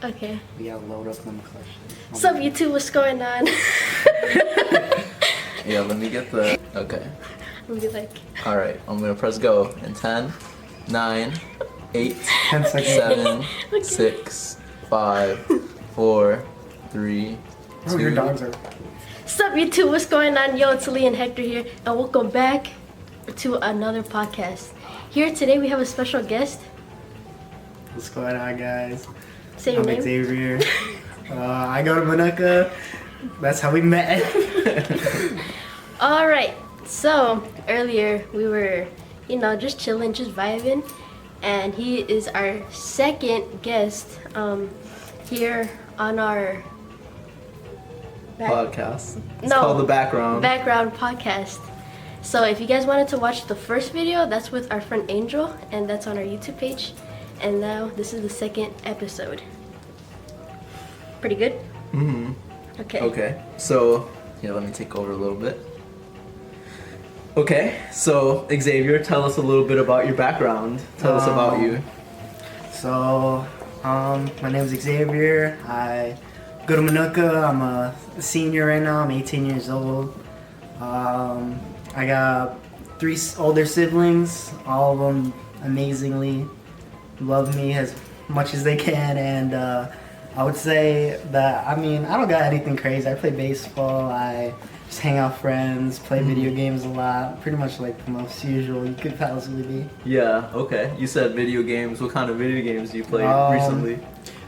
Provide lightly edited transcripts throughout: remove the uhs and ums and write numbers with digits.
Okay. We gotta load up them questions. What's up, YouTube? What's going on? Yeah, let me get the... Okay. I'm be like... Alright, I'm gonna press go in 10, 9, 8, 10 seconds. 7, Okay. 6, 5, 4, 3, Oh, your 2... dogs are... What's up, YouTube? What's going on? Yo, it's Lee and Hector here, and welcome back to another podcast. Here today we have a special guest. What's going on, guys? Say your I'm name. Xavier. I go to Manuka. That's how we met. Alright, so earlier we were, just chilling, just vibing, and he is our second guest here on our Podcast. It's No. called The Background. background podcast. So if you guys wanted to watch the first video, that's with our friend Angel, and that's on our YouTube page. And now this is the second episode. Pretty good? Mm-hmm. Okay. Okay, so, let me take over a little bit. Okay, so Xavier, tell us a little bit about your background. Tell us about you. So, my name is Xavier. I go to Manuka. I'm a senior right now. I'm 18 years old. I got 3 older siblings. All of them amazingly love me as much as they can, and I would say that, I don't got anything crazy. I play baseball, I just hang out with friends, play video games a lot, pretty much like the most usual you could possibly be. Yeah, okay. You said video games. What kind of video games do you play recently?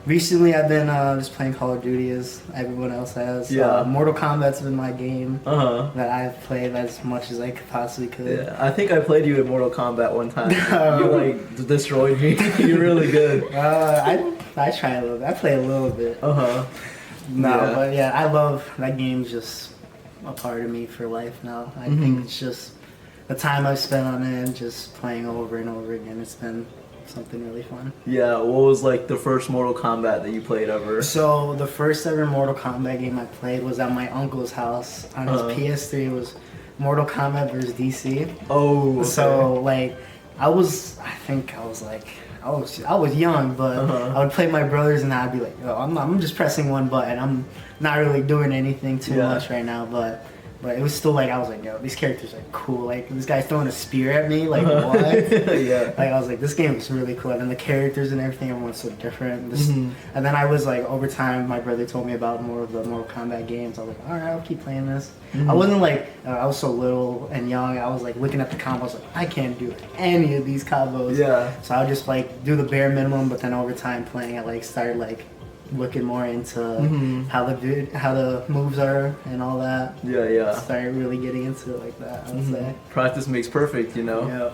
Recently I've been just playing Call of Duty as everyone else has. Yeah. Mortal Kombat's been my game Uh-huh. that I've played as much as I possibly could. Yeah, I think I played you in Mortal Kombat one time. You destroyed me. You're really good. I try a little bit. I play a little bit. Uh-huh. No, Yeah. but yeah, I love that game's just a part of me for life now. I think it's just the time I've spent on it and just playing over and over again. It's been something really fun. Yeah, what was the first Mortal Kombat that you played ever? So the first ever Mortal Kombat game I played was at my uncle's house on his PS3. It was Mortal Kombat vs. DC. Oh, okay. So I was young, but I would play my brothers and I'd be like, oh, I'm just pressing one button. I'm not really doing anything too much right now, but it was still I was like, yo, these characters are cool. This guy's throwing a spear at me, what? Yeah. I was like, this game is really cool, and the characters and everything, everyone's so different. And then I was over time, my brother told me about more of the Mortal Kombat games. I was like, all right, I'll keep playing this. I wasn't I was so little and young. I was looking at the combos, I can't do any of these combos. Yeah. So I would just do the bare minimum, but then over time playing, I started looking more into how the moves are and all that. Yeah. Started really getting into it like that, I would say. Practice makes perfect, Yeah,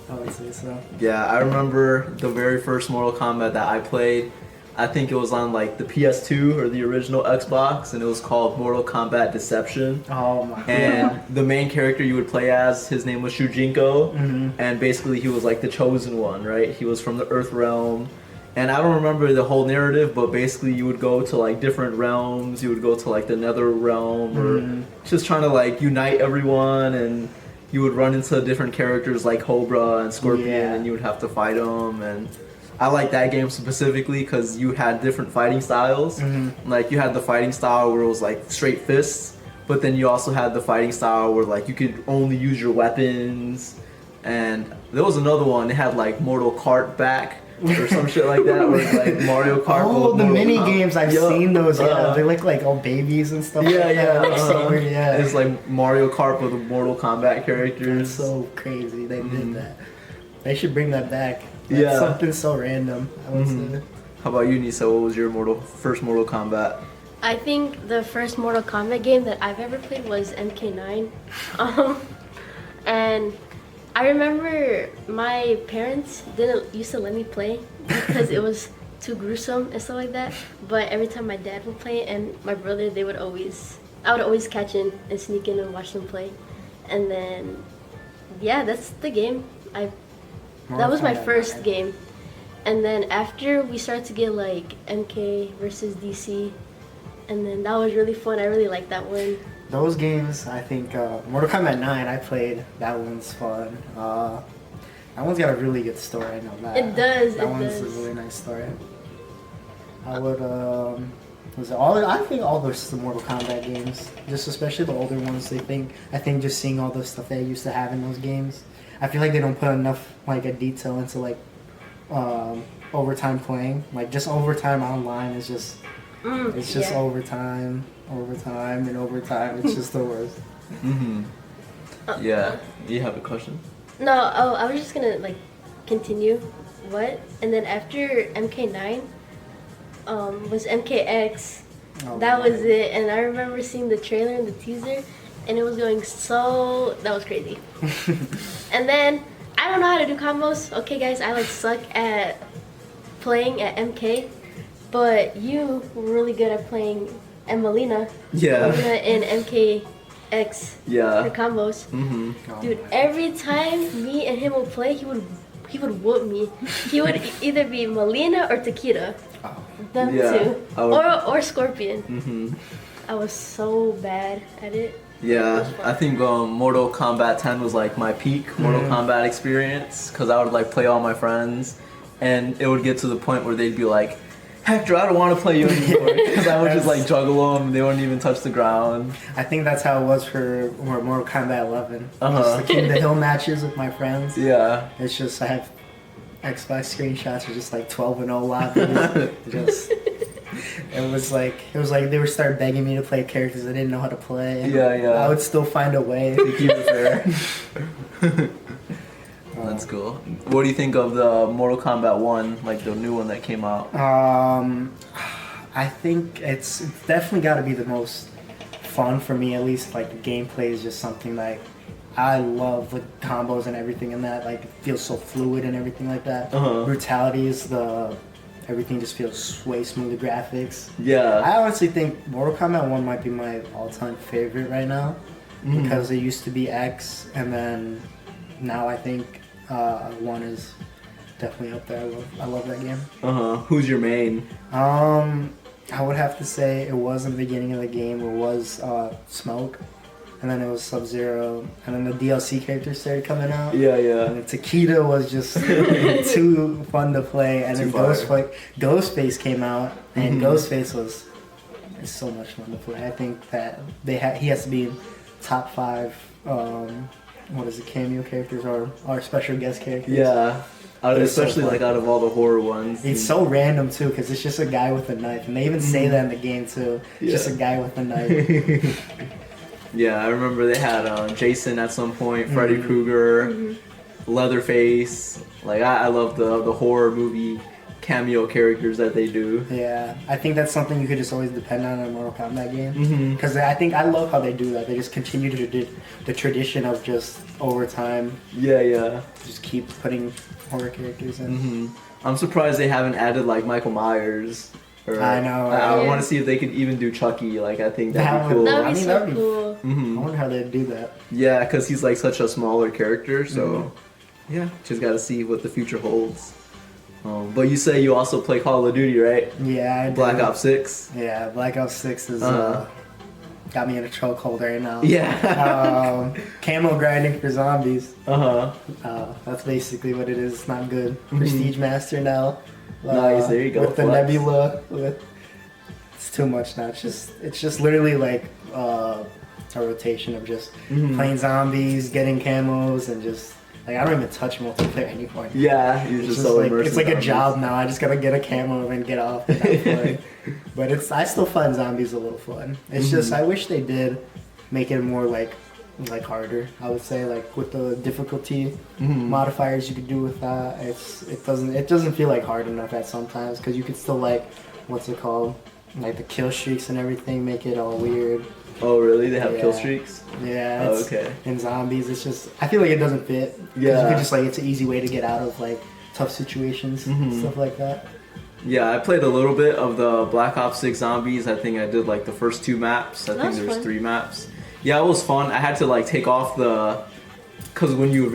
I would say so. Yeah, I remember the very first Mortal Kombat that I played. I think it was on the PS2 or the original Xbox, and it was called Mortal Kombat Deception. Oh my god. And the main character you would play as, his name was Shujinko, and basically he was the chosen one, right? He was from the Earth realm. And I don't remember the whole narrative, but basically you would go to different realms. You would go to the Nether realm, or just trying to unite everyone. And you would run into different characters like Cobra and Scorpion, and you would have to fight them. And I like that game specifically because you had different fighting styles. You had the fighting style where it was straight fists, but then you also had the fighting style where you could only use your weapons. And there was another one. It had Mortal Kart back. Or some shit like that, or Mario Kart. Oh, the mini games, I've seen those. Yeah, they look like all babies and stuff. Yeah. So weird, yeah. It's Mario Kart with the Mortal Kombat characters. It's so crazy they did that. They should bring that back. That's something so random, I would say. How about you, Nisa? What was your first Mortal Kombat? I think the first Mortal Kombat game that I've ever played was MK9. And I remember my parents didn't used to let me play because it was too gruesome and stuff like that. But every time my dad would play and my brother, I would always catch in and sneak in and watch them play. And then, that's the game. That was my first game. And then after we started to get MK versus DC, and then that was really fun. I really liked that one. Those games, I think, Mortal Kombat 9, I played. That one's fun. That one's got a really good story, I know that. It does, That it one's does. a really nice story. I would was it all? I think all the Mortal Kombat games, just especially the older ones. I think just seeing all the stuff they used to have in those games, I feel like they don't put enough like a detail into like overtime playing. Like just overtime online is just it's just overtime, and overtime. It's just the worst. Yeah. Do you have a question? No, I was just gonna like continue. What? And then after MK9, was MKX. Oh, That man. was it. And I remember seeing the trailer and the teaser, and it was going that was crazy. And then I don't know how to do combos. Okay, guys, I like suck at playing at MK, but you were really good at playing Melina. Yeah. Melina in MKX. Yeah. Her combos. Oh, Dude, man. every time me and him would play, he would whoop me. He would either be Melina or Takeda. Oh. Them Yeah, two. I would- Or Scorpion. I was so bad at it. Yeah, I think Mortal Kombat 10 was like my peak Mortal Kombat experience because I would like play all my friends, and it would get to the point where they'd be like, "Hector, I don't want to play you anymore," because I would just like juggle them. They wouldn't even touch the ground. I think that's how it was for Mortal Kombat 11. Uh-huh. Just the King of the Hill matches with my friends. Yeah. It's just I have Xbox screenshots of just like 12-0 lobbies. Just it was like they would start begging me to play characters I didn't know how to play. And Yeah. I would still find a way to keep it fair. That's cool. What do you think of the Mortal Kombat 1, like the new one that came out? I think it's definitely got to be the most fun for me. At least like the gameplay is just something like I love the combos and everything in that. Like it feels so fluid and everything like that. Brutality is everything just feels way smoother graphics. Yeah. I honestly think Mortal Kombat 1 might be my all-time favorite right now because it used to be X, and then now I think 1 is definitely up there. I love that game. Who's your main? I would have to say it was in the beginning of the game. It was Smoke, and then it was Sub-Zero, and then the DLC characters started coming out. Yeah. And then Takeda was just too fun to play, and then Ghostface came out, and Ghostface was so much fun to play. I think that he has to be in top 5. What is it? Cameo characters or special guest characters? Yeah. Especially so like out of all the horror ones. It's so random too, because it's just a guy with a knife, and they even say that in the game too. It's just a guy with a knife. Yeah, I remember they had Jason at some point, Freddy Krueger, Leatherface. Like I love the horror movie cameo characters that they do. Yeah, I think that's something you could just always depend on in a Mortal Kombat game. Because I love how they do that. They just continue to do the tradition of just overtime. Yeah. Just keep putting horror characters in. I'm surprised they haven't added like Michael Myers. Or, I know. I Yeah. want to see if they could even do Chucky. Like I think that'd be cool. That would be that'd be so cool. I wonder how they'd do that. Yeah, because he's like such a smaller character. So yeah, just got to see what the future holds. But you say you also play Call of Duty, right? Yeah, I do. Black Ops 6. Yeah, Black Ops 6 is got me in a chokehold right now. Yeah. Camo grinding for zombies. Uh-huh. That's basically what it is. It's not good. Prestige Master now. Nice, there you go. With the Flex. Nebula. It's too much now. It's just literally like a rotation of just playing zombies, getting camos, and just like I don't even touch multiplayer anymore. Yeah, you're It's just just so like immersed. it's like in a zombies. job now. I just gotta get a camo and get off and not play. But I still find zombies a little fun. It's just I wish they did make it more like harder. I would say like with the difficulty modifiers you could do with that. It doesn't feel like hard enough at sometimes because you could still like what's it called, like the kill streaks and everything make it all weird. Oh, really? They have kill Yeah. streaks? Yeah. Oh, It's, okay. In zombies, it's just I feel like it doesn't fit. 'Cause Yeah. You could just like it's an easy way to get out of like tough situations, stuff like that. Yeah, I played a little bit of the Black Ops 6 Zombies. I think I did like the first 2 maps. I think That's there's fun. 3 maps. Yeah, it was fun. I had to like take off because when you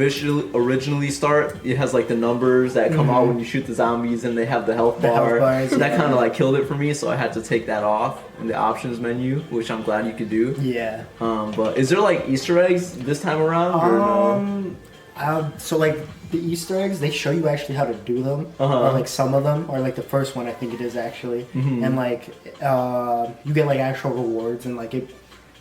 originally start, it has like the numbers that come out when you shoot the zombies, and they have the health The health bar. bars, So that yeah. kind of like killed it for me. So I had to take that off in the options menu, which I'm glad you could do. Yeah. But is there like Easter eggs this time around? Or no? So like the Easter eggs, they show you actually how to do them, Uh-huh. or like some of them, or like the first one I think it is actually, and like you get like actual rewards, and like it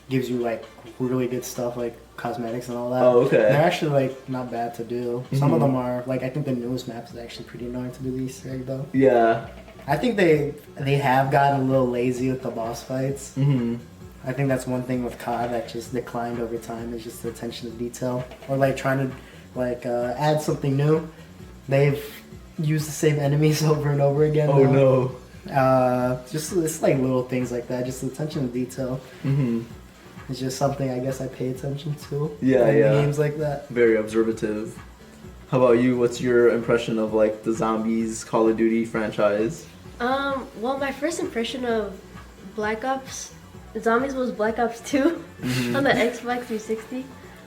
gives you like really good stuff like cosmetics and all that. Oh, okay. And they're actually like not bad to do. Some of them are like I think the newest map is actually pretty annoying to do the Easter egg though. Yeah. I think they have gotten a little lazy with the boss fights. Mm-hmm. I think that's one thing with COD that just declined over time is just the attention to detail, or like trying to like add something new. They've used the same enemies over and over again. Oh now. no. Just it's like little things like that, just attention to detail. Mm-hmm. It's just something I guess I pay attention to. Yeah, in yeah. games like that. Very observative. How about you? What's your impression of like the Zombies Call of Duty franchise? Well, my first impression of Black Ops Zombies was Black Ops 2 on the Xbox 360,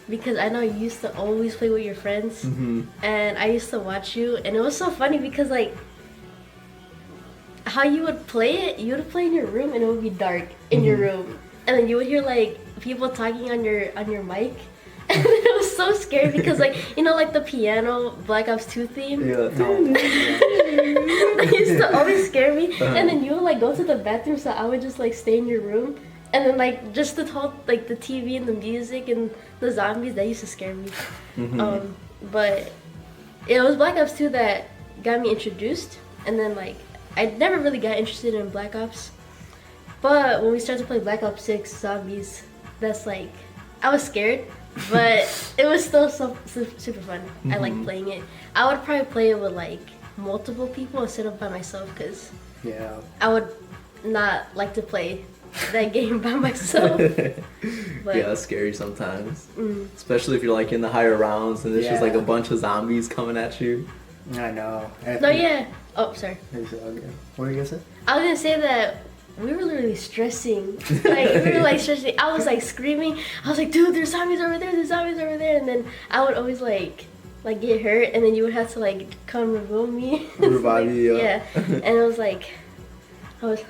because I know you used to always play with your friends, and I used to watch you, and it was so funny because like how you would play it, you would play in your room and it would be dark in your room, and then you would hear like people talking on your mic. And it was so scary because, like, you know, like the piano Black Ops 2 theme? Yeah. That used to always scare me. And then you would, like, go to the bathroom, so I would just, like, stay in your room. And then, like, just the whole, like, the TV and the music and the zombies, that used to scare me. But it was Black Ops 2 that got me introduced. And then, like, I never really got interested in Black Ops. But when we started to play Black Ops 6 Zombies, that's, like, I was scared. But it was still super fun. I like playing it. I would probably play it with like multiple people instead of by myself, because I would not like to play that game by myself. But, yeah, it's scary sometimes. Especially if you're like in the higher rounds and there's just like a bunch of zombies coming at you. I know. No, yeah. Oh, sorry. What were you gonna say? I was gonna say that we were literally stressing. Like, we were like stressing. I was like screaming. I was like, dude, there's zombies over there, there's zombies over there. And then I would always like get hurt, and then you would have to like come revive me. Revive you, yeah. And it was like, I was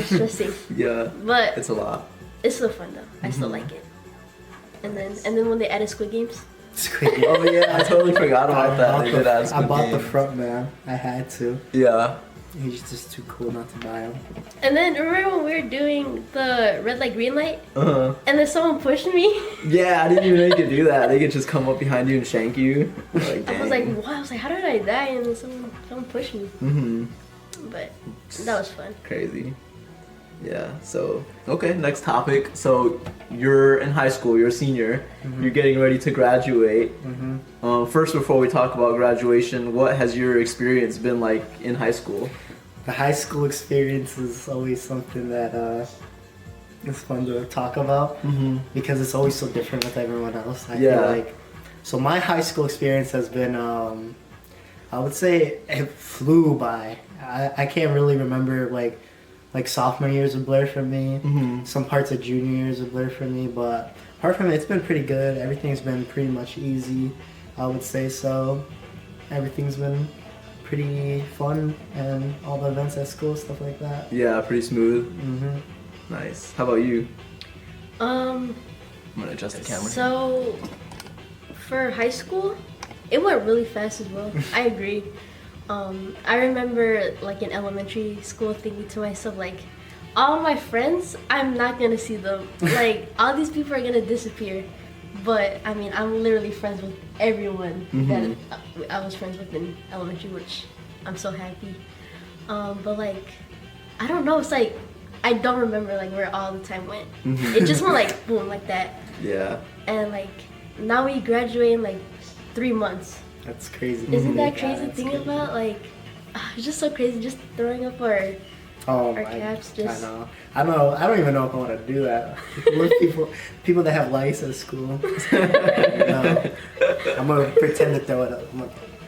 stressing. Yeah. But it's a lot. It's still fun though. I still like it. And then when they added Squid Games. Squid Games. Oh yeah, I totally forgot about that. They did add Squid I bought the Games. front man. I had to. Yeah. He's just too cool not to buy him. And then remember when we were doing the red light, green light? Uh-huh. And then someone pushed me? Yeah, I didn't even know you could do that. They could just come up behind you and shank you. Like, I was like, what? I was like, how did I die? And then someone pushed me. But that was fun. Crazy. Yeah, so, okay, next topic. So, you're in high school, you're a senior, you're getting ready to graduate. First, before we talk about graduation, what has your experience been like in high school? The high school experience is always something that is fun to talk about because it's always so different with everyone else. I feel like, so my high school experience has been, I would say it flew by. I can't really remember like sophomore years would blur for me. Some parts of junior years would blur for me, but apart from it, it's been pretty good. Everything's been pretty much easy, I would say so. Everything's been pretty fun, and all the events at school, stuff like that. Yeah, pretty smooth. Nice. How about you? I'm gonna adjust the camera. So, for high school, it went really fast as well. I agree. I remember like in elementary school thinking to myself like, all my friends, I'm not gonna see them. Like, all these people are gonna disappear. But I mean, I'm literally friends with everyone that I was friends with in elementary, which I'm so happy. But like, I don't know, it's like, I don't remember like where all the time went. It just went like boom, like that. Yeah. And like, now we graduate in like 3 months. That's crazy. Isn't that crazy to think about? Like, it's just so crazy just throwing up our caps. Just I know. I don't even know if I want to do that. With people that have lice at school. No. I'm gonna pretend to throw it up.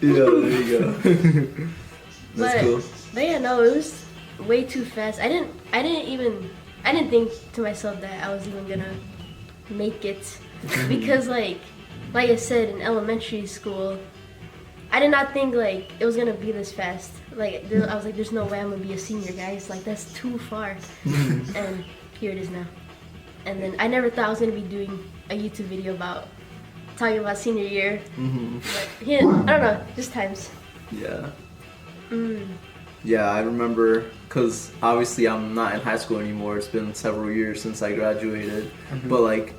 Yeah, there you go. That's cool. But yeah, no, it was way too fast. I didn't think to myself that I was even gonna make it because like I said, in elementary school, I did not think like it was gonna be this fast. Like I was like, there's no way I'm gonna be a senior, guys. Like that's too far. And here it is now. And then I never thought I was gonna be doing a YouTube video about talking about senior year. Mm-hmm. But yeah, I don't know, just times. Yeah. Mm. Yeah, I remember, because obviously I'm not in high school anymore. It's been several years since I graduated. But like,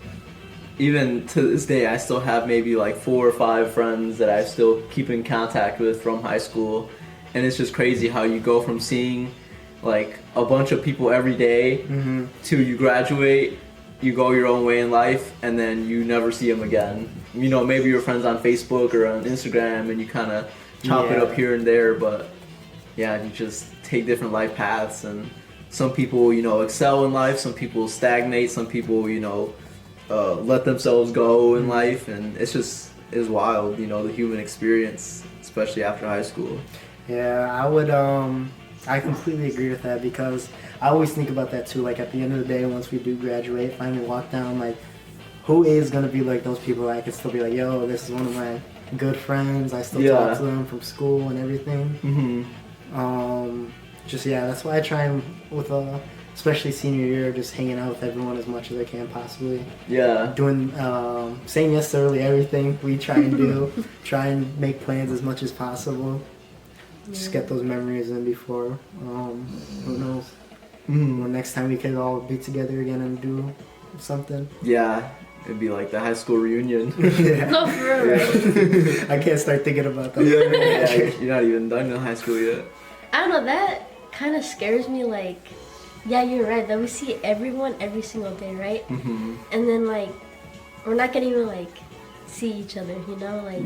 even to this day, I still have maybe like 4 or 5 friends that I still keep in contact with from high school. And it's just crazy how you go from seeing like a bunch of people every day to you graduate, you go your own way in life, and then you never see them again. You know, maybe you're friends on Facebook or on Instagram and you kind of chop it up here and there, but yeah, you just take different life paths, and some people, you know, excel in life, some people stagnate, some people, you know, let themselves go in life, and it's wild, you know, the human experience, especially after high school. Yeah, I completely agree with that, because I always think about that too. Like, at the end of the day, once we do graduate, finally walk down, like, who is gonna be like those people that I could still be like, yo, this is one of my good friends. I still talk to them from school and everything. That's why I try and with especially senior year, just hanging out with everyone as much as I can possibly. Yeah. Doing saying yes to early everything we try and do. Try and make plans as much as possible. Just get those memories in before who knows. Or next time we could all be together again and do something. Yeah. It'd be like the high school reunion. No, for real, right? I can't start thinking about that. You're not even done in high school yet. I don't know, that kind of scares me, like, yeah, you're right, that we see everyone every single day, right? And then, like, we're not gonna even, like, see each other, you know? Like,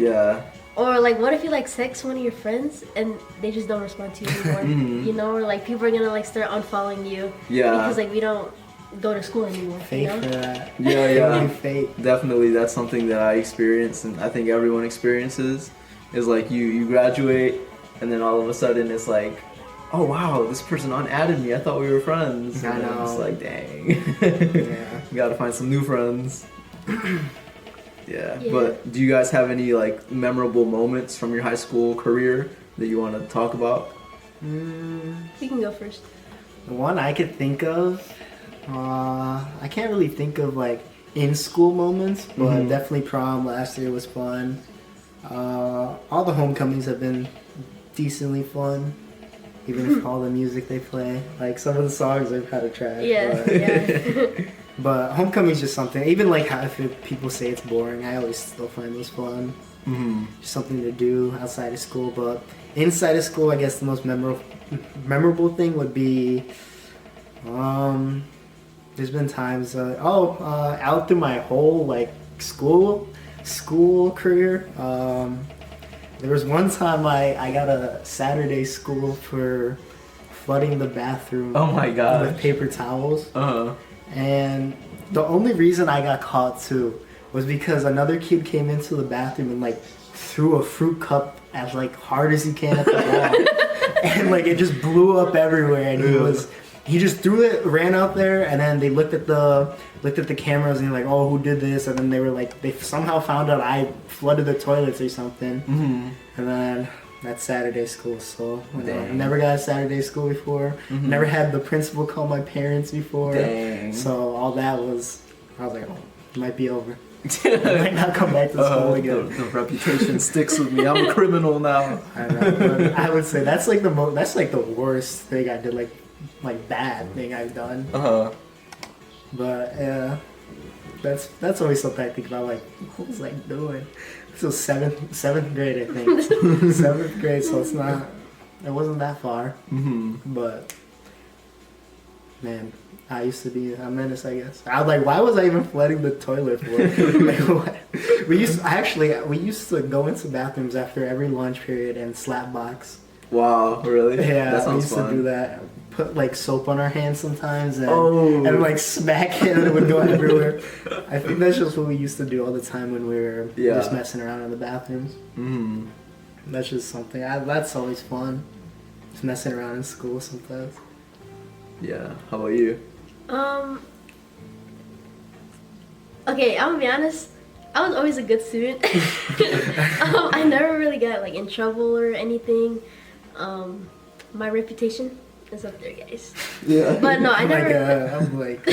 or, like, what if you, like, text one of your friends and they just don't respond to you anymore? You know? Or, like, people are gonna, like, start unfollowing you. Because, like, we don't go to school anymore. Fate, you know? for that. Yeah. Fate. Definitely, that's something that I experienced, and I think everyone experiences, is like you graduate, and then all of a sudden it's like, oh wow, this person unadded me, I thought we were friends. I know. It's like, dang. You gotta find some new friends. Yeah. But do you guys have any like memorable moments from your high school career that you want to talk about? You can go first. The one I could think of, I can't really think of like in school moments, but definitely prom last year was fun. All the homecomings have been decently fun, even if all the music they play, like some of the songs are kind of trash. But homecoming is just something. Even like how if people say it's boring, I always still find those fun. Just something to do outside of school. But inside of school, I guess the most memorable thing would be. There's been times. Out through my whole like school career. There was one time I got a Saturday school for flooding the bathroom. Oh my god! With paper towels. And the only reason I got caught too was because another kid came into the bathroom and like threw a fruit cup as like hard as he can at the wall, and like it just blew up everywhere. And he just threw it, ran out there, and then they looked at the cameras and they're like, oh, who did this? And then they were like, they somehow found out I flooded the toilets or something. And then that's Saturday school. So I never got a Saturday school before. Never had the principal call my parents before. Dang. So all that was, I was like, oh, it might be over. I might not come back to school again. The reputation sticks with me. I'm a criminal now. I know, but I would say that's like the worst thing I did, like bad thing I've done. But yeah, that's always something I think about. Like, what was I doing? This was seventh grade, I think. 7th grade, so it wasn't that far. But man, I used to be a menace, I guess. I was like, why was I even flooding the toilet for? Like, we used to go into bathrooms after every lunch period and slap box. Wow, really? Yeah, that sounds we used fun. to do that. Put like soap on our hands sometimes and like smack it and it would go everywhere. I think that's just what we used to do all the time when we were just messing around in the bathrooms. That's just something. That's always fun. Just messing around in school sometimes. Yeah. How about you? Okay, I'm gonna be honest. I was always a good student. I never really got like in trouble or anything. My reputation is up there, guys. Yeah. But no, I never. I'm like.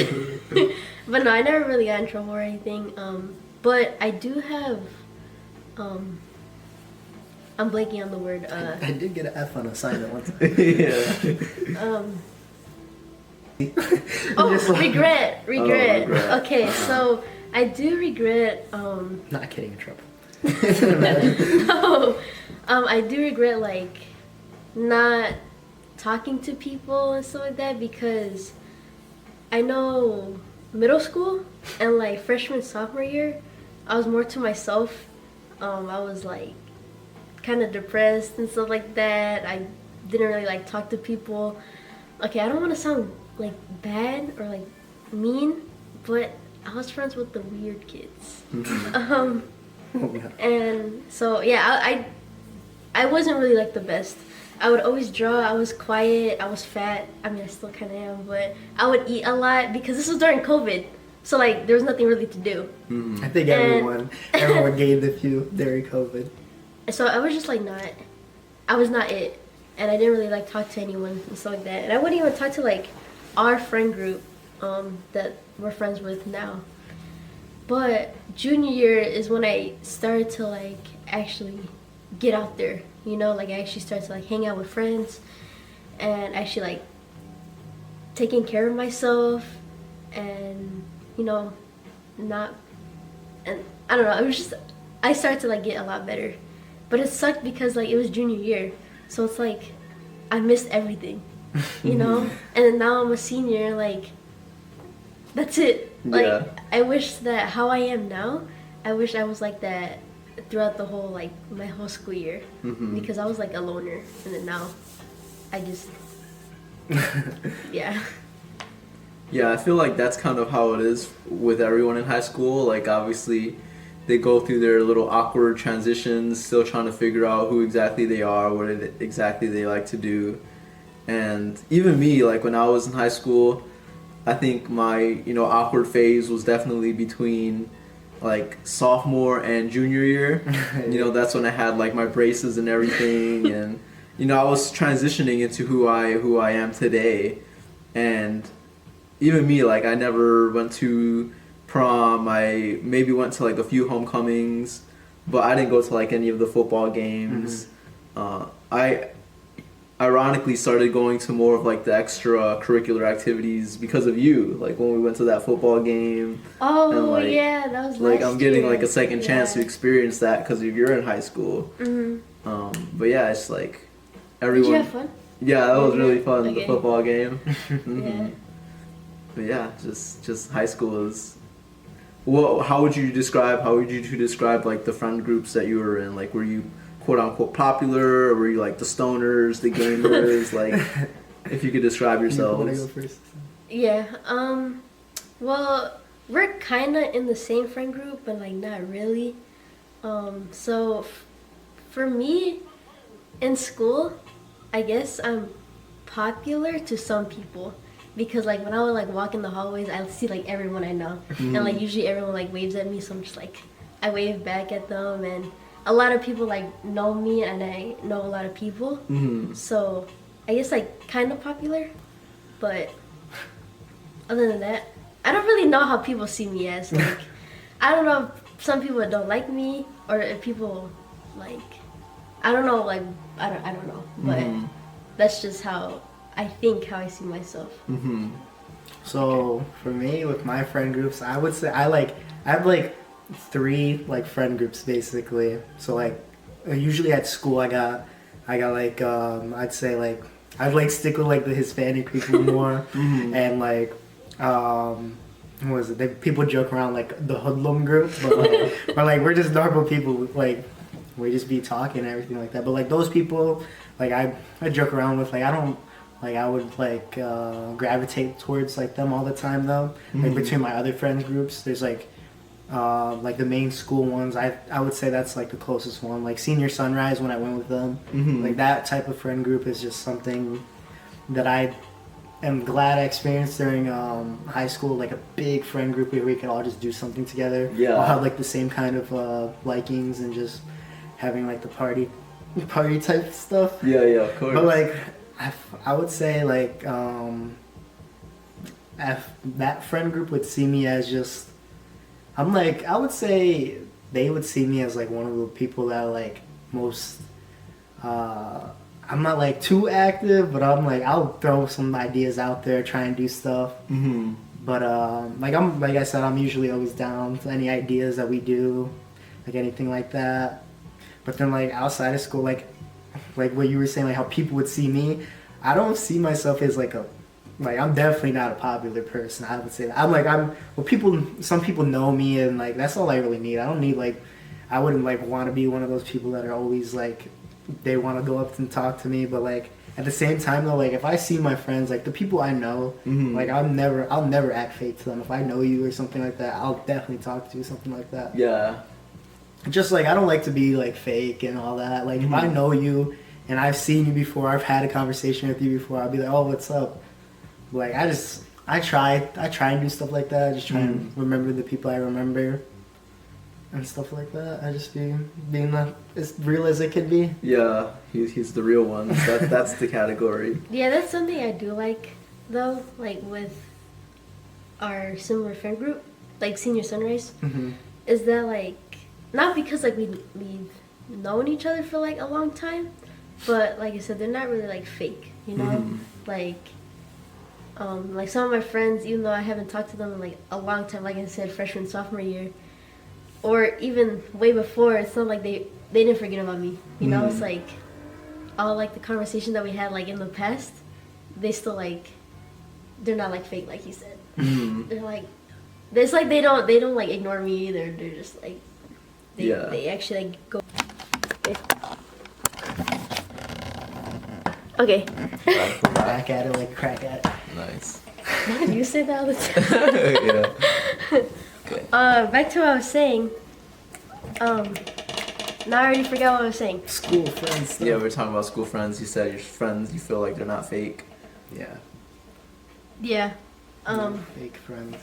But no, I never really got in trouble or anything. But I do have, I'm blanking on the word. I did get an F on assignment once. Yeah. Oh, Just like- regret. Oh, regret. Okay, so I do regret. Not getting in trouble. No, I do regret like not talking to people and stuff like that, because I know middle school and like freshman sophomore year, I was more to myself. I was like kind of depressed and stuff like that. I didn't really like talk to people. Okay, I don't want to sound like bad or like mean, but I was friends with the weird kids. And so yeah, I wasn't really like the best. I would always draw. I was quiet. I was fat. I mean, I still kind of am, but I would eat a lot because this was during COVID. So like, there was nothing really to do. I think everyone gained a few during COVID. So I was just like I was not it, and I didn't really like talk to anyone and stuff like that. And I wouldn't even talk to like our friend group that we're friends with now. But junior year is when I started to like actually get out there, you know, like I actually started to like hang out with friends and actually like taking care of myself and, you know, not, and I don't know, it was just, I started to like get a lot better. But it sucked because like it was junior year, so it's like I missed everything, you know? And then now I'm a senior, like that's it. Like Yeah. I wish that how I am now, I wish I was like that throughout the whole like my whole school year, because I was like a loner, and then now I just yeah. Yeah, I feel like that's kind of how it is with everyone in high school. Like, obviously, they go through their little awkward transitions, still trying to figure out who exactly they are, what exactly they like to do. And even me, like, when I was in high school, I think my, you know, awkward phase was definitely between, like, sophomore and junior year. You know, that's when I had, like, my braces and everything. And, you know, I was transitioning into who I am today. And even me, like, I never went to prom. I maybe went to like a few homecomings, but I didn't go to like any of the football games. I ironically started going to more of like the extracurricular activities because of you, like when we went to that football game. Oh, and, like, yeah, that was like last I'm getting year. like a second chance to experience that because you're in high school. But yeah, it's like everyone. Did you have fun? Yeah, that was really fun. Okay. The football game. Yeah. But yeah, just high school is. Well, how would you describe like the friend groups that you were in? Like, were you quote unquote popular, or were you like the stoners, the gamers? Like, if you could describe You want to go yourselves. first? Yeah. Well, we're kind of in the same friend group, but like not really. So for me, in school, I guess I'm popular to some people. Because like when I would like walk in the hallways, I see like everyone I know, and like usually everyone like waves at me, so I'm just like I wave back at them, and a lot of people like know me, and I know a lot of people. So I guess like kind of popular, but other than that, I don't really know how people see me as. Like I don't know if some people don't like me, or if people like I don't know, like I don't know, but that's just how I think how I see myself. So for me, with my friend groups, I would say I have like 3 like friend groups basically. So like usually at school I got like I'd say like I'd like stick with like the Hispanic people more, and like what was it? People joke around like the hoodlum group, but like we're just normal people. Like we just be talking and everything like that. But like those people, like I joke around with. Like I don't. Like I would like gravitate towards like them all the time though. Like between my other friends groups, there's like the main school ones. I would say that's like the closest one. Like Senior Sunrise when I went with them. Like that type of friend group is just something that I am glad I experienced during high school. Like a big friend group where we could all just do something together. Yeah. All have like the same kind of likings and just having like the party type stuff. Yeah, of course. But like. I would say like that friend group would see me as just I'm like, I would say they would see me as like one of the people that like most. I'm not like too active, but I'm like I'll throw some ideas out there, try and do stuff. Mm-hmm. But like I said, I'm usually always down to any ideas that we do, like anything like that. But then like outside of school, like what you were saying, like how people would see me, I don't see myself as like I'm definitely not a popular person. I would say that. Some people know me, and like that's all I really need. I don't need like, I wouldn't like want to be one of those people that are always like, they want to go up and talk to me, but like at the same time though, like if I see my friends, like the people I know, like I'll never act fake to them. If I know you or something like that, I'll definitely talk to you, something like that. Yeah. Just like I don't like to be like fake and all that. Like if I know you and I've seen you before, I've had a conversation with you before, I'll be like, oh, what's up? Like I try and do stuff like that. I just try and remember the people I remember and stuff like that. I just being as real as it could be. Yeah, he's the real one. That's the category. Yeah, that's something I do like, though, like with our similar friend group, like Senior Sunrise, is that like, not because like we've known each other for like a long time, but like I said, they're not really like fake, you know? Like some of my friends, even though I haven't talked to them in like a long time, like I said, freshman, sophomore year, or even way before, it's not like they didn't forget about me, you know? It's like all like the conversation that we had like in the past, they still like, they're not like fake like you said. They're like, it's like they don't like ignore me either. They're just like they actually like go. Okay. Back at it like crack at it. Nice. You say that all the time. Yeah. Okay. Back to what I was saying. Now I already forgot what I was saying. School friends stuff. Yeah, we were talking about school friends. You said your friends, you feel like they're not fake. Yeah. Yeah. Fake friends.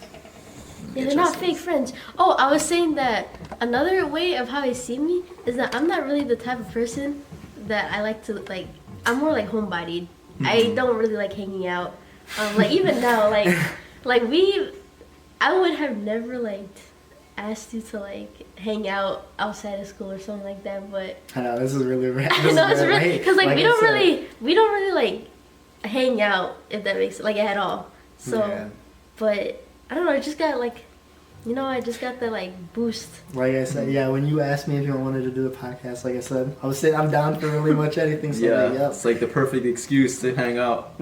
Yeah, they're not fake friends. Oh, I was saying that another way of how they see me is that I'm not really the type of person that I like to like. I'm more like homebodied. I don't really like hanging out. Like even now, like I would have never like asked you to like hang out outside of school or something like that. But I know this is really rad. I know it's really because like we don't really like hang out, if that makes like at all. So, yeah. But I don't know. I just got like, I just got the like boost. Like I said, yeah. When you asked me if you wanted to do a podcast, like I said, I was saying I'm down for really much anything. So Yeah, like, yep. it's like the perfect excuse to hang out.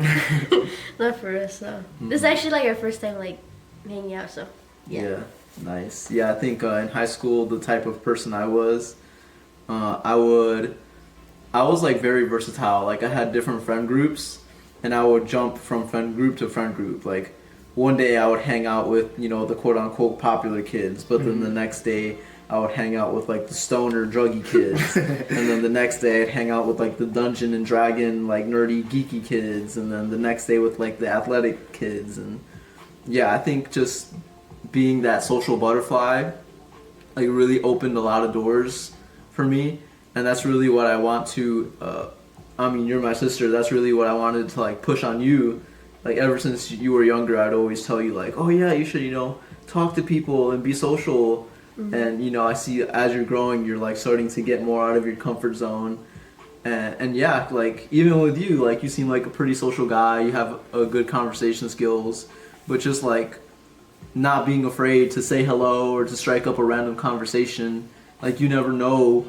Not for us, so. This is actually like our first time like hanging out, so yeah. Nice. Yeah, I think in high school, the type of person I was, I was like very versatile. Like I had different friend groups, and I would jump from friend group to friend group. Like one day I would hang out with, the quote unquote popular kids, but then the next day I would hang out with like the stoner druggy kids. And then the next day I'd hang out with like the Dungeon and Dragon, like nerdy geeky kids. And then the next day with like the athletic kids. And yeah, I think just being that social butterfly like really opened a lot of doors for me. And that's really what I want to, you're my sister. That's really what I wanted to like push on you. Like ever since you were younger, I'd always tell you like, oh yeah, you should, talk to people and be social. And, I see as you're growing, you're like starting to get more out of your comfort zone. And yeah, like even with you, like you seem like a pretty social guy. You have a good conversation skills, but just like not being afraid to say hello or to strike up a random conversation. Like you never know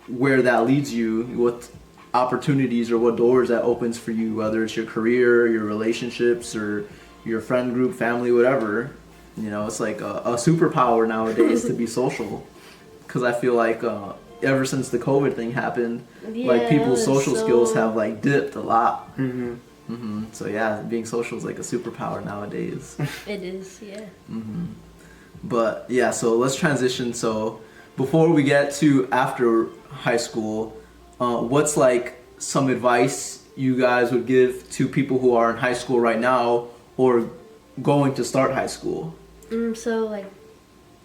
where that leads you, what opportunities or what doors that opens for you, whether it's your career, your relationships, or your friend group, family, whatever. It's like a superpower nowadays to be social, because I feel like ever since the COVID thing happened, like people's social skills have like dipped a lot. So yeah, being social is like a superpower nowadays. It is, yeah. But yeah, so let's transition. So before we get to after high school, what's like some advice you guys would give to people who are in high school right now or going to start high school? So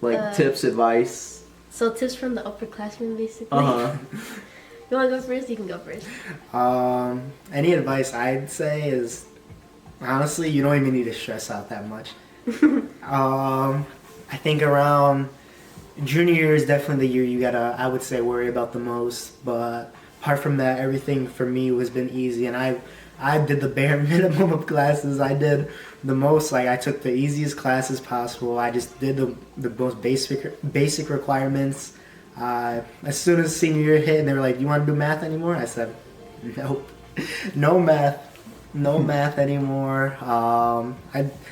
like tips, advice. So tips from the upperclassmen, basically. You want to go first? You can go first. Any advice I'd say is, honestly, you don't even need to stress out that much. I think around junior year is definitely the year you gotta, I would say, worry about the most. But apart from that, everything for me has been easy, and I did the bare minimum of classes. I did the most. Like I took the easiest classes possible. I just did the most basic requirements. As soon as senior year hit, and they were like, "You want to do math anymore?" I said, "Nope, no math anymore."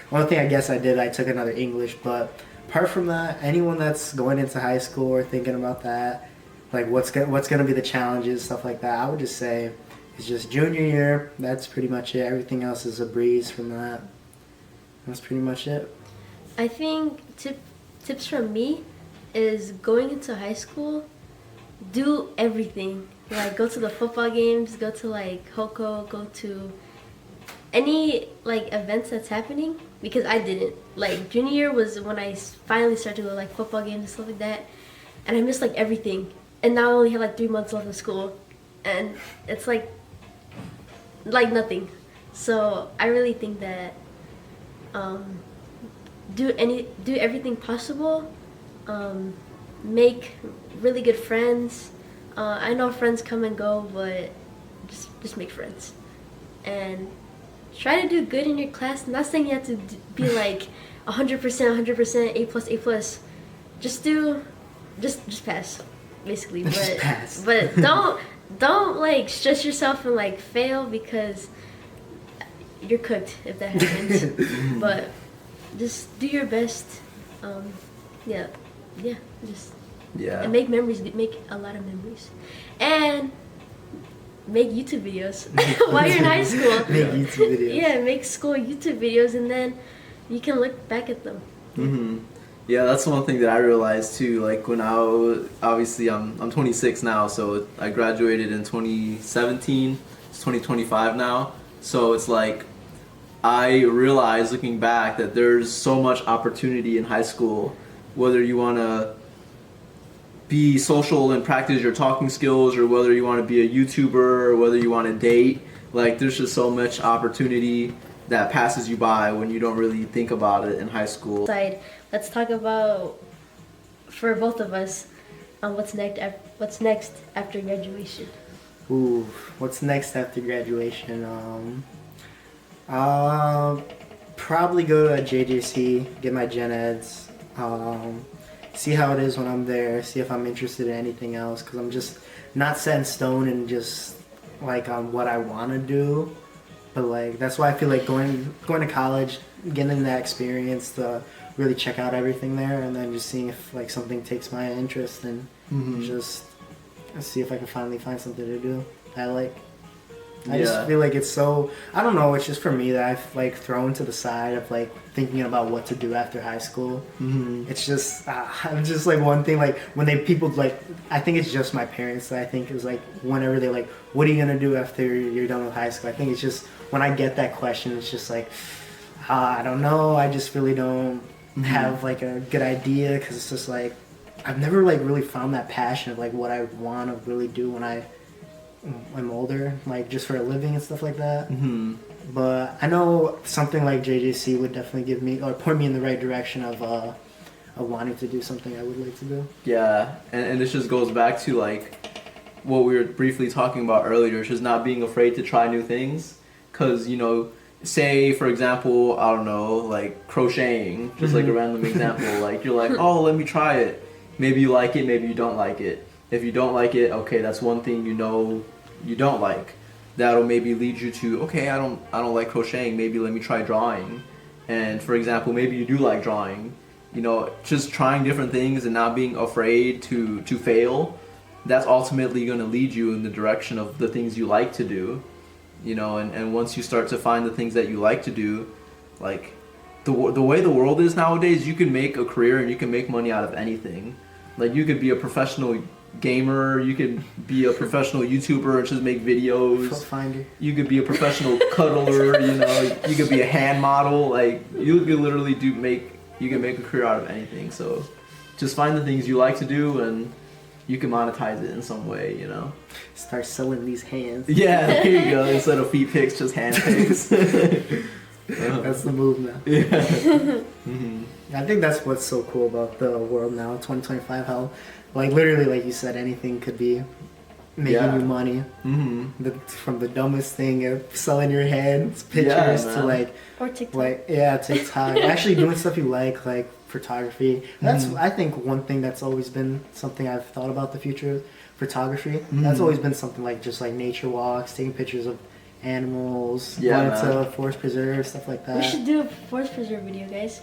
One thing I guess I did, I took another English, but apart from that, anyone that's going into high school or thinking about that, like what's gonna be the challenges, stuff like that, I would just say it's just junior year. That's pretty much it. Everything else is a breeze from that. That's pretty much it. I think tips from me is going into high school, do everything. Like go to the football games, go to like Hoko, go to any like events that's happening, because I didn't. Like junior year was when I finally started to go like football games and stuff like that, and I missed like everything. And now I only have like 3 months left of school, and it's like nothing. So I really think that do everything possible. Make really good friends. I know friends come and go, but just make friends and try to do good in your class. I'm not saying you have to be like 100%, A plus. Just pass, basically. But Just pass. but don't like stress yourself and like fail, because you're cooked if that happens. But just do your best. Yeah, just and make memories. Make a lot of memories, and make YouTube videos while you're in high school. Make YouTube videos. Yeah, make school YouTube videos, and then you can look back at them. Mm-hmm. Yeah, that's one thing that I realized too. Like when I was, obviously I'm 26 now, so I graduated in 2017. It's 2025 now, so it's like I realized looking back that there's so much opportunity in high school. Whether you want to be social and practice your talking skills, or whether you want to be a YouTuber, or whether you want to date, like there's just so much opportunity that passes you by when you don't really think about it in high school. Let's talk about, for both of us, what's next after graduation. Ooh, what's next after graduation? Probably go to a JJC, get my gen eds, see how it is when I'm there, see if I'm interested in anything else, because I'm just not set in stone and just like on what I want to do. But like that's why I feel like going to college, getting that experience to really check out everything there, and then just seeing if like something takes my interest, and just see if I can finally find something to do I like. I just feel like it's so, I don't know, it's just for me that I've like thrown to the side of like thinking about what to do after high school. It's just, I'm just like one thing, like when people like, I think it's just my parents that I think is like, whenever they're like, what are you going to do after you're done with high school? I think it's just, when I get that question, it's just like, I don't know, I just really don't have like a good idea, because it's just like, I've never like really found that passion of like what I want to really do when I'm older, like just for a living and stuff like that. But I know something like JJC would definitely give me, or point me in the right direction of wanting to do something I would like to do. Yeah, and this just goes back to like what we were briefly talking about earlier, it's just not being afraid to try new things. Because, you know, say for example, I don't know, like crocheting, just like a random example, like you're like, oh, let me try it. Maybe you like it, maybe you don't like it. If you don't like it, okay, that's one thing you know you don't like. That'll maybe lead you to, okay, I don't like crocheting, maybe let me try drawing. And for example, maybe you do like drawing. You know, just trying different things and not being afraid to fail, that's ultimately going to lead you in the direction of the things you like to do. You know, and once you start to find the things that you like to do, like the way the world is nowadays, you can make a career and you can make money out of anything. Like you could be a professional gamer, you could be a professional YouTuber and just make videos. You could be a professional cuddler, you know, you could be a hand model. Like you could literally you can make a career out of anything. So just find the things you like to do and you can monetize it in some way, you know. Start selling these hands. Yeah, there you go. Instead of feet pics, just hand pics. That's the move now. Yeah. I think that's what's so cool about the world now, 2025. How, like literally, like you said, anything could be making you money. From the dumbest thing of selling your head pictures to like or TikTok. Like TikTok. Actually doing stuff you like photography. That's I think one thing that's always been something I've thought about the future of photography. That's always been something like just like nature walks, taking pictures of animals, going to forest preserve, stuff like that. We should do a forest preserve video, guys.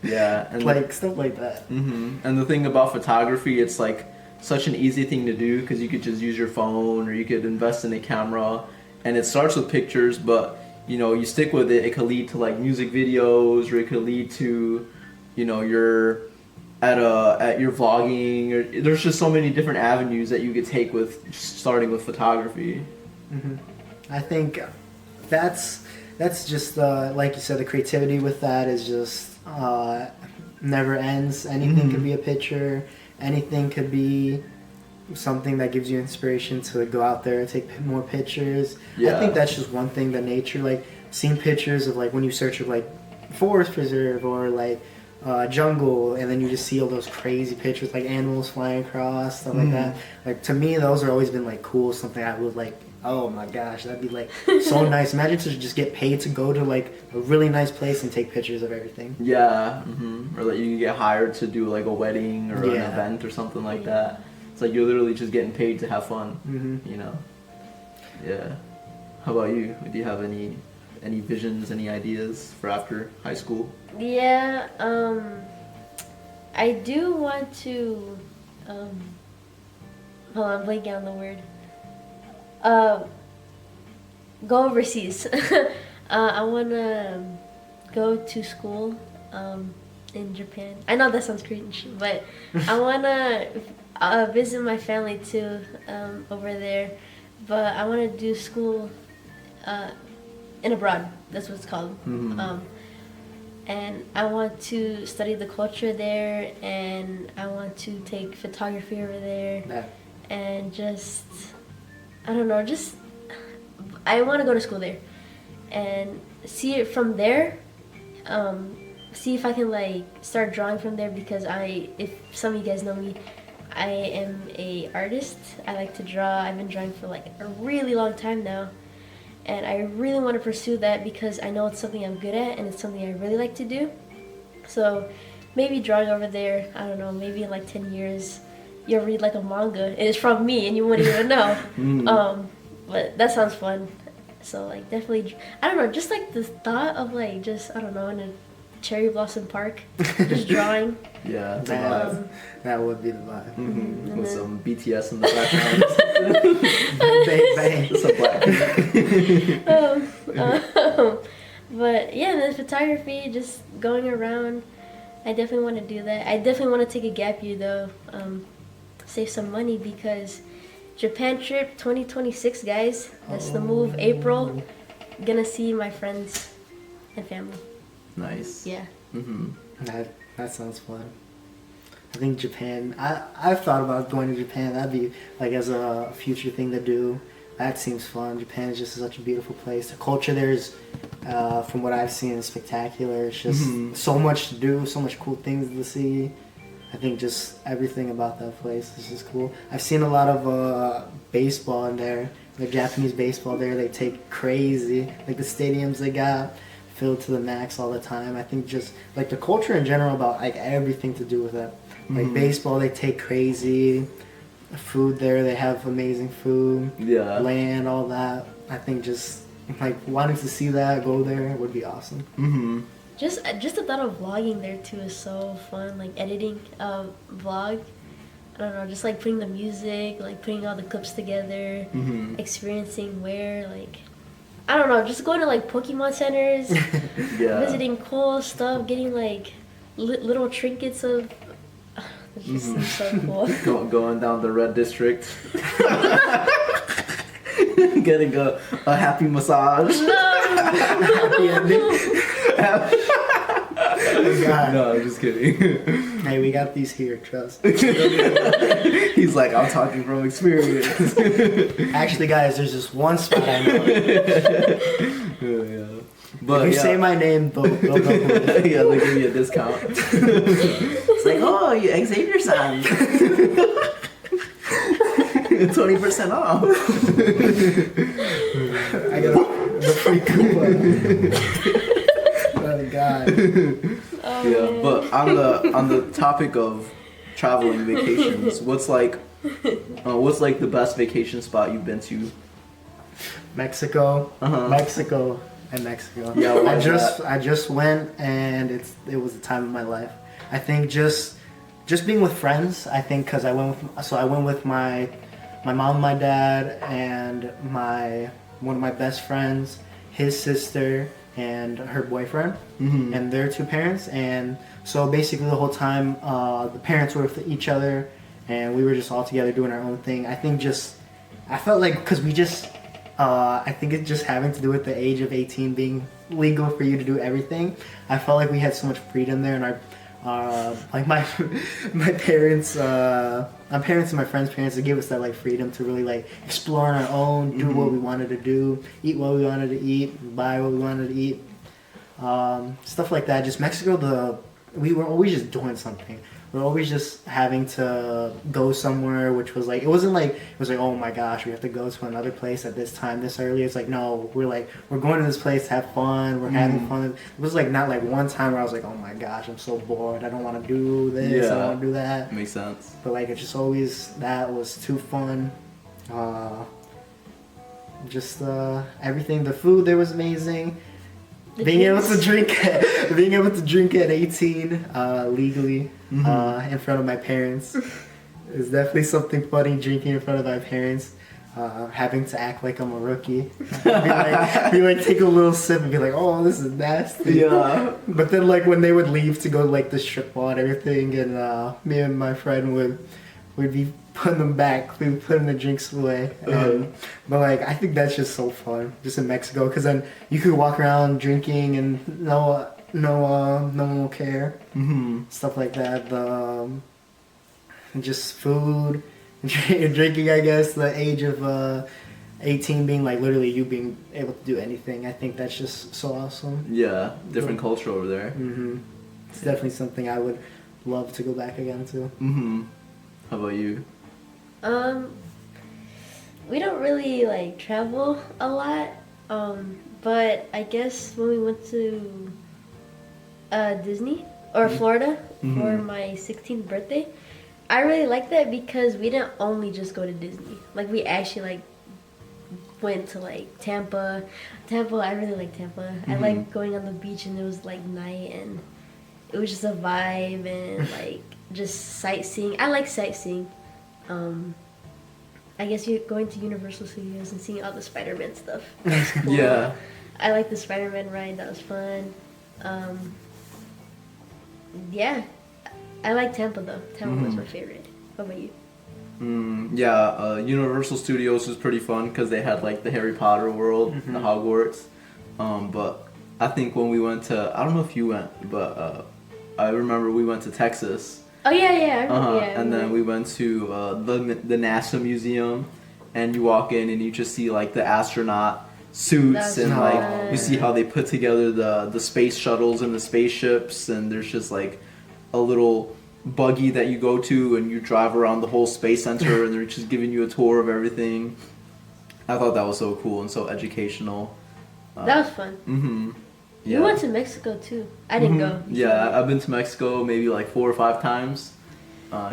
Yeah, and like stuff like that. And the thing about photography, it's like such an easy thing to do because you could just use your phone or you could invest in a camera, and it starts with pictures, but you know, you stick with it, it could lead to like music videos, or it could lead to, you know, your at your vlogging, or there's just so many different avenues that you could take with starting with photography. I think that's just like you said, the creativity with that is just never ends. Anything could be a picture, anything could be something that gives you inspiration to go out there and take more pictures. I think that's just one thing, the nature, like seeing pictures of like when you search of like forest preserve or like jungle, and then you just see all those crazy pictures like animals flying across, stuff like that. Like to me, those have always been like cool, something I would like, oh my gosh, that'd be like so nice. Imagine to just get paid to go to like a really nice place and take pictures of everything. Or like you can get hired to do like a wedding or an event or something like that. It's like you're literally just getting paid to have fun, you know? Yeah. How about you? Do you have any visions, any ideas for after high school? Yeah, I do want to, hold on, I'm blanking on the word. Go overseas. I want to go to school in Japan. I know that sounds cringe, but I want to visit my family too over there. But I want to do school in abroad. That's what it's called. And I want to study the culture there, and I want to take photography over there, and just, I don't know, just, I want to go to school there and see it from there, see if I can like start drawing from there, because if some of you guys know me, I am a artist. I like to draw. I've been drawing for like a really long time now. And I really want to pursue that because I know it's something I'm good at and it's something I really like to do. So maybe drawing over there, I don't know, maybe in like 10 years, you'll read like a manga and it's from me and you wouldn't even know. But that sounds fun. So like definitely, I don't know, just like the thought of like just, I don't know, in a cherry blossom park, just drawing. Yeah, that would be the vibe. With some BTS in the background. Bang, some black. But yeah, the photography, just going around, I definitely want to do that. I definitely want to take a gap year though, save some money, because Japan trip 2026, guys. That's the move. April, gonna see my friends and family. Nice. Yeah. That sounds fun. I think Japan, I've thought about going to Japan. That'd be like as a future thing to do. That seems fun. Japan is just such a beautiful place. The culture there is, from what I've seen, is spectacular. It's just so much to do, so much cool things to see. I think just everything about that place is just cool. I've seen a lot of baseball in there. The Japanese baseball there, they take crazy. Like the stadiums they got filled to the max all the time. I think just like the culture in general about like everything to do with it. Like baseball, they take crazy. Food there, they have amazing food. Yeah. Land, all that. I think just like wanting to see that, go there would be awesome. Just the thought of vlogging there too is so fun. Like editing a vlog. I don't know, just like putting the music, like putting all the clips together, experiencing where, like, I don't know, just going to like Pokemon centers, visiting cool stuff, getting like little trinkets of. It just seems so cool. Going down the red district. Getting a happy massage. Happy ending. No, I'm just kidding. Hey, we got these here, trust. He's like, I'm talking from experience. Actually, guys, there's just one spot I know. But if you say my name, they'll go with it. yeah, they'll give you a discount. It's like, oh, you Xavier-san. 20% off. I got the free coupon. Oh God. Oh, Yeah, man. but on the topic of traveling vacations, what's like the best vacation spot you've been to? Mexico. Uh-huh. Mexico. Yeah, why is I just went, and it was the time of my life. I think just being with friends. I think because I went with my mom, my dad, and one of my best friends, his sister, and her boyfriend, and their two parents. And so basically the whole time, the parents were with each other, and we were just all together doing our own thing. I felt like because I think it's just having to do with the age of 18 being legal for you to do everything. I felt like we had so much freedom there, and like my parents, my parents and my friends' parents, they gave us that like freedom to really like explore on our own, do what we wanted to do, eat what we wanted to eat, buy what we wanted to eat, stuff like that. Just Mexico, we were always just doing something. We're always just having to go somewhere, which was like, it was like, oh my gosh, we have to go to another place at this time, this early. It's like, no, we're going to this place to have fun. We're having fun. It was like not like one time where I was like, oh my gosh, I'm so bored. I don't want to do this. I don't want to do that. Makes sense. But like, it's just always, that was too fun. Everything, the food there was amazing. Being able to drink at 18 legally in front of my parents is definitely something funny. Drinking in front of my parents, having to act like I'm a rookie, be like take a little sip and be like, oh, this is nasty. Yeah. But then like when they would leave to go like the strip mall and everything, and me and my friend would be putting them back, we would putting the drinks away. But like, I think that's just so fun, just in Mexico, because then you could walk around drinking and no one will care. Stuff like that. Just food, drinking. I guess the age of 18 being like literally you being able to do anything. I think that's just so awesome. Yeah, different culture over there. It's definitely something I would love to go back again to. How about you? We don't really like travel a lot, but I guess when we went to Disney or Florida for my 16th birthday, I really liked that because we didn't only just go to Disney. Like we actually like went to like Tampa. I really like Tampa. I like going on the beach and it was like night and it was just a vibe and like just sightseeing. I like sightseeing. I guess you're going to Universal Studios and seeing all the Spider-Man stuff. That's cool. Yeah. I like the Spider-Man ride. That was fun. Yeah. I like Tampa though. Tampa was my favorite. What about you? Universal Studios was pretty fun because they had like the Harry Potter world, the Hogwarts. But I think when we went to, I don't know if you went, but I remember we went to Texas. Oh yeah. I remember, And then we went to the NASA museum, and you walk in and you just see like the astronaut suits and like you see how they put together the space shuttles and the spaceships, and there's just like a little buggy that you go to and you drive around the whole space center and they're just giving you a tour of everything. I thought that was so cool and so educational. that was fun. Yeah. We went to Mexico too. I didn't go. Yeah, I've been to Mexico maybe like 4 or 5 times,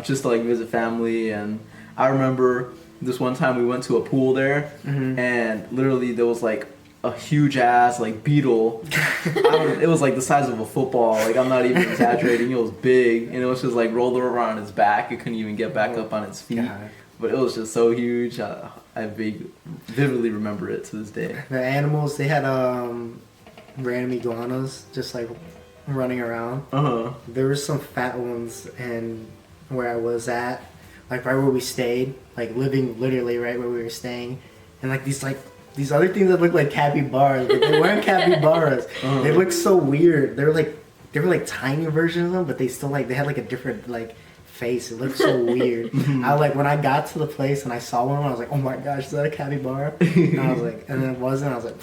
just to like visit family. And I remember this one time we went to a pool there, and literally there was like a huge ass like beetle. It was like the size of a football. Like I'm not even exaggerating. It was big, and it was just like rolled around on its back. It couldn't even get back up on its feet. God. But it was just so huge. I vividly remember it to this day. The animals, they had random iguanas just like running around. There were some fat ones in where I was at, like right where we stayed, like living literally right where we were staying, and like these other things that look like capybaras, but they weren't capybaras. They looked so weird. They were like tiny versions of them, but they still like they had like a different like face. It looked so weird. I like when I got to the place and I saw one, I was like, oh my gosh, is that a capybara? And I was like, and then it wasn't. I was like,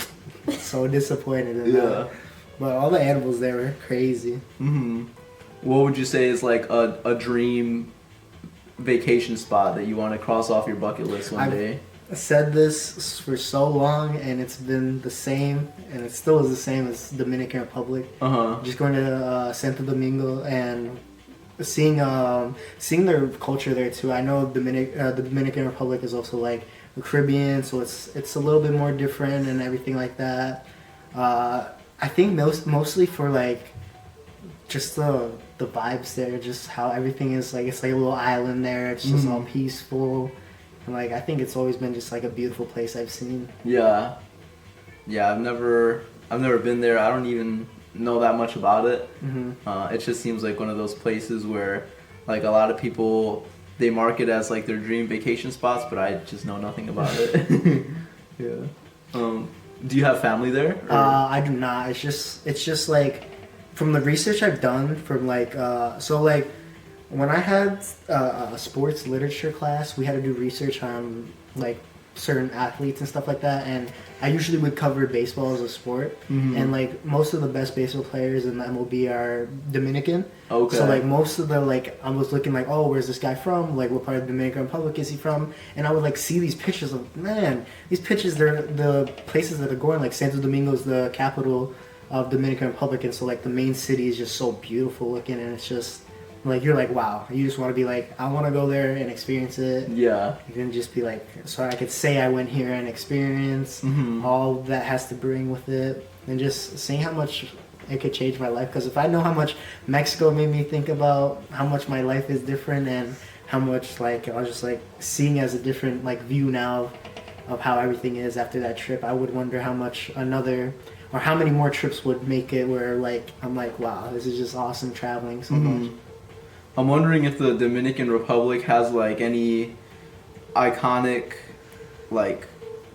so disappointed in that. But all the animals there were crazy. What would you say is like a dream vacation spot that you want to cross off your bucket list one day? I've said this for so long, and it's been the same, and it still is the same as Dominican Republic. Just going to Santo Domingo and seeing their culture there too. I know the Dominican Republic is also like the Caribbean, so it's a little bit more different and everything like that. I think mostly for like just the vibes there, just how everything is like, it's like a little island there. It's just all peaceful, and like I think it's always been just like a beautiful place I've seen. Yeah, I've never been there. I don't even know that much about it. It just seems like one of those places where like a lot of people, they mark it as like their dream vacation spots, but I just know nothing about it. Do you have family there? I do not. It's just like, from the research I've done, from like so like when I had a sports literature class, we had to do research on like certain athletes and stuff like that, and I usually would cover baseball as a sport, and like most of the best baseball players in the MLB are Dominican. Okay. So like most of the, like, I was looking like, oh, where's this guy from? Like, what part of the Dominican Republic is he from? And I would like see these pictures of, man, these pictures, they're the places that are going, like Santo Domingo is the capital of Dominican Republic, and so like the main city is just so beautiful looking, and it's just like, you're like, wow, you just want to be like, I want to go there and experience it. Yeah. You can just be like, so I could say I went here and experience all that has to bring with it, and just seeing how much it could change my life. Because if I know how much Mexico made me think about how much my life is different, and how much like I was just like seeing as a different like view now of how everything is after that trip, I would wonder how much or how many more trips would make it where like I'm like, wow, this is just awesome traveling so much. I'm wondering if the Dominican Republic has like any iconic like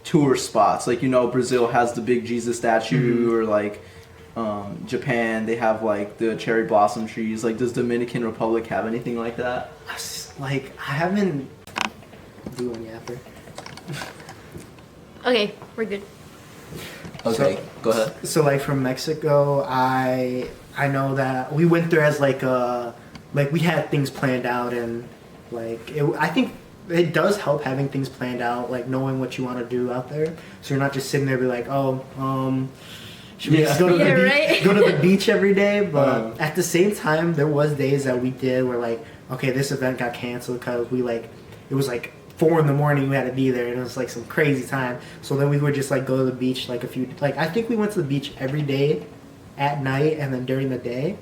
tour spots. Like, you know, Brazil has the big Jesus statue, or like Japan, they have like the cherry blossom trees. Like, does Dominican Republic have anything like that? Like, I haven't do any effort. Okay, we're good. Okay, go ahead. So like from Mexico, I know that we went there as like we had things planned out, and like I think it does help having things planned out, like knowing what you want to do out there, so you're not just sitting there and be like, should we just go to the beach? Right? Go to the beach every day? But at the same time, there was days that we did where like, okay, this event got canceled because it was like 4 a.m. we had to be there, and it was like some crazy time. So then we would just like go to the beach like I think we went to the beach every day at night and then during the day.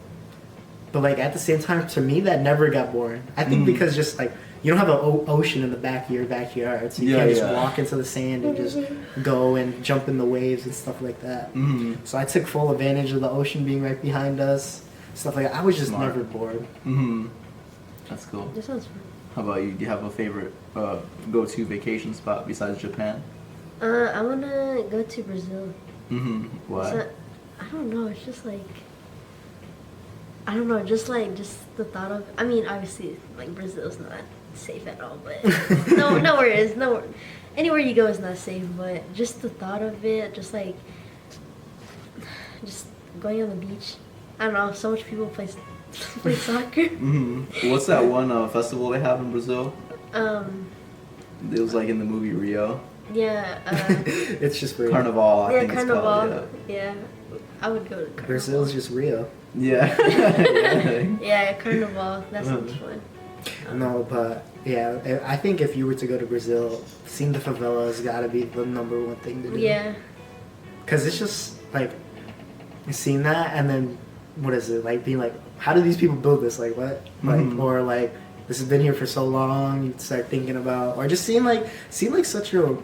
But like at the same time, to me, that never got boring. I think because just like you don't have an ocean in the back of your backyard, so you can't just walk into the sand and just go and jump in the waves and stuff like that. So I took full advantage of the ocean being right behind us, stuff like that. I was just never bored. That's cool. That sounds fun. How about you? Do you have a favorite go-to vacation spot besides Japan? I wanna go to Brazil. Why? I don't know. It's just like, I don't know. Just the thought of. I mean, obviously, like Brazil's not safe at all, but nowhere is. Anywhere you go is not safe. But just the thought of it, just going on the beach. I don't know. So much people play soccer. What's that one festival they have in Brazil? It was like in the movie Rio. Yeah. It's just Rio. Carnival, I think Carnival. it's called. Yeah. I would go to Carnival. Brazil's just Rio. Yeah. Yeah, Carnival. That sounds fun. No, but yeah, I think if you were to go to Brazil, seeing the favelas got to be the number one thing to do. Yeah. Because it's just like seeing that, and then what is it like being like, how do these people build this? Like what? Like or like this has been here for so long. You start thinking about, or just seeing such a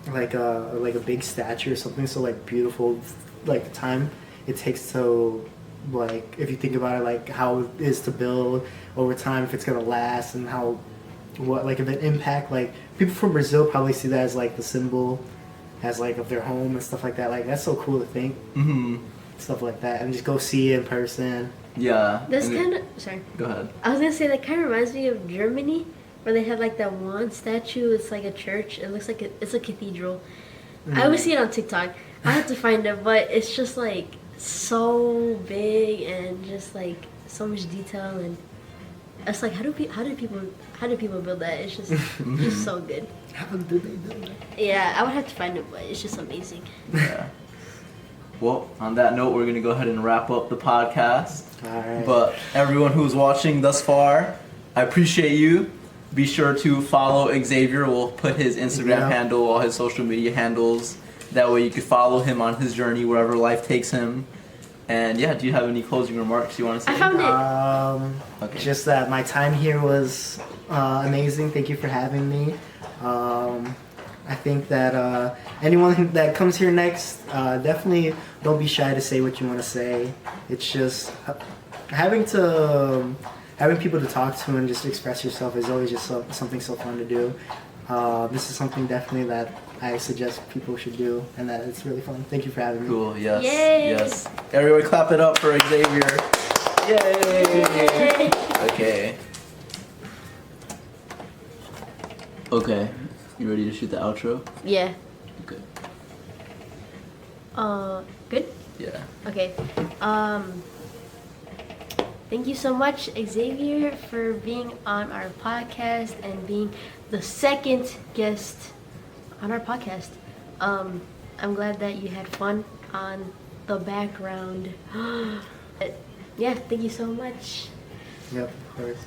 like a big statue or something so like beautiful, like the time it takes to, like, if you think about it, like how it is to build over time, if it's gonna last, and how like if it impact, like people from Brazil probably see that as like the symbol as like of their home and stuff like that. Like that's so cool to think. Stuff like that, and just go see it in person. Yeah. This kind of, sorry. Go ahead. I was gonna say that kind of reminds me of Germany, where they have like that one statue. It's like a church. It looks like it's a cathedral. I always see it on TikTok. I have to find it, but it's just like so big and just like so much detail, and it's like how do people build that? It's just so good. How did they do that? Yeah, I would have to find it, but it's just amazing. Yeah. Well, on that note, we're gonna go ahead and wrap up the podcast. All right. But everyone who's watching thus far, I appreciate you. Be sure to follow Xavier. We'll put his Instagram handle, all his social media handles. That way you can follow him on his journey wherever life takes him. And yeah, do you have any closing remarks you want to say? I found it. Okay. Just that my time here was amazing. Thank you for having me. I think that anyone that comes here next, definitely don't be shy to say what you want to say. It's just having people to talk to and just express yourself is always just something so fun to do. This is something definitely that I suggest people should do, and that it's really fun. Thank you for having me. Cool. Yes. Yay. Yes. Everyone, clap it up for Xavier. Yay. Yay. Okay. Okay. You ready to shoot the outro? Yeah. Good. Good? Yeah. Okay. Thank you so much, Xavier, for being on our podcast and being the second guest on our podcast. I'm glad that you had fun on the background. Yeah, thank you so much. Yep, of course.